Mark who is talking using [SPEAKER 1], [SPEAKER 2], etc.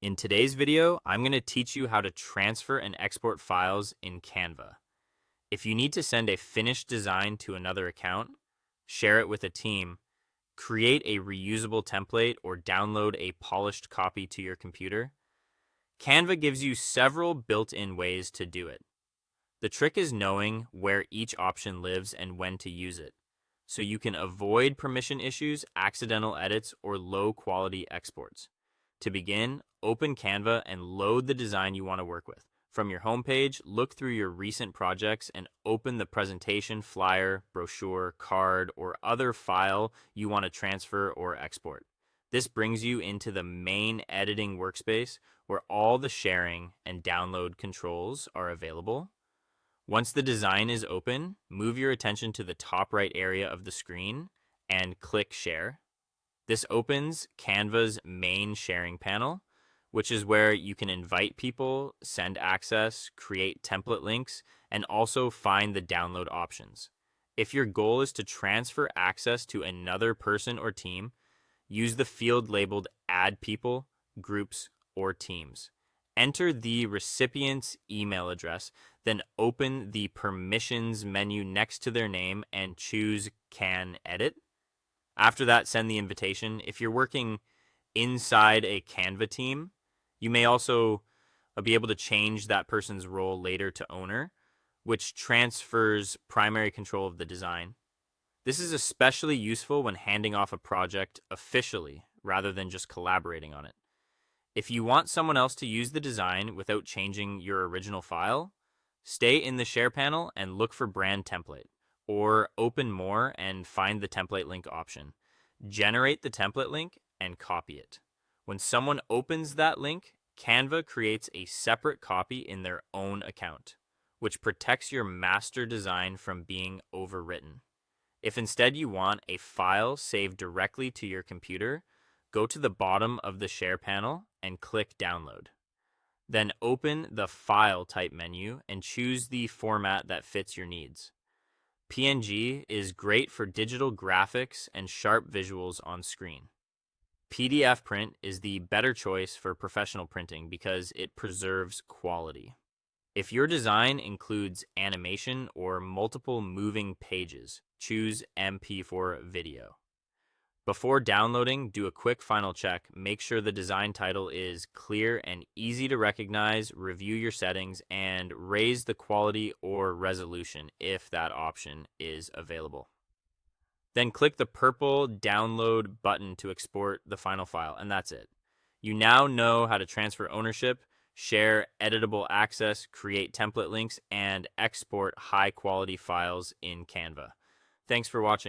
[SPEAKER 1] In today's video, I'm going to teach you how to transfer and export files in Canva. If you need to send a finished design to another account, share it with a team, create a reusable template, or download a polished copy to your computer, Canva gives you several built-in ways to do it. The trick is knowing where each option lives and when to use it, so you can avoid permission issues, accidental edits, or low-quality exports. To begin, open Canva and load the design you want to work with. From your homepage, look through your recent projects and open the presentation, flyer, brochure, card, or other file you want to transfer or export. This brings you into the main editing workspace where all the sharing and download controls are available. Once the design is open, move your attention to the top right area of the screen and click Share. This opens Canva's main sharing panel, which is where you can invite people, send access, create template links, and also find the download options. If your goal is to transfer access to another person or team, use the field labeled Add People, Groups, or Teams. Enter the recipient's email address, then open the Permissions menu next to their name and choose Can Edit. After that, send the invitation. If you're working inside a Canva team, you may also be able to change that person's role later to owner, which transfers primary control of the design. This is especially useful when handing off a project officially rather than just collaborating on it. If you want someone else to use the design without changing your original file, stay in the Share panel and look for Brand Template, or open More and find the template link option. Generate the template link and copy it. When someone opens that link, Canva creates a separate copy in their own account, which protects your master design from being overwritten. If instead you want a file saved directly to your computer, go to the bottom of the Share panel and click Download. Then open the File type menu and choose the format that fits your needs. PNG is great for digital graphics and sharp visuals on screen. PDF print is the better choice for professional printing because it preserves quality. If your design includes animation or multiple moving pages, choose MP4 Video. Before downloading, do a quick final check. Make sure the design title is clear and easy to recognize, review your settings, and raise the quality or resolution if that option is available. Then click the purple download button to export the final file, and that's it. You now know how to transfer ownership, share editable access, create template links, and export high-quality files in Canva. Thanks for watching.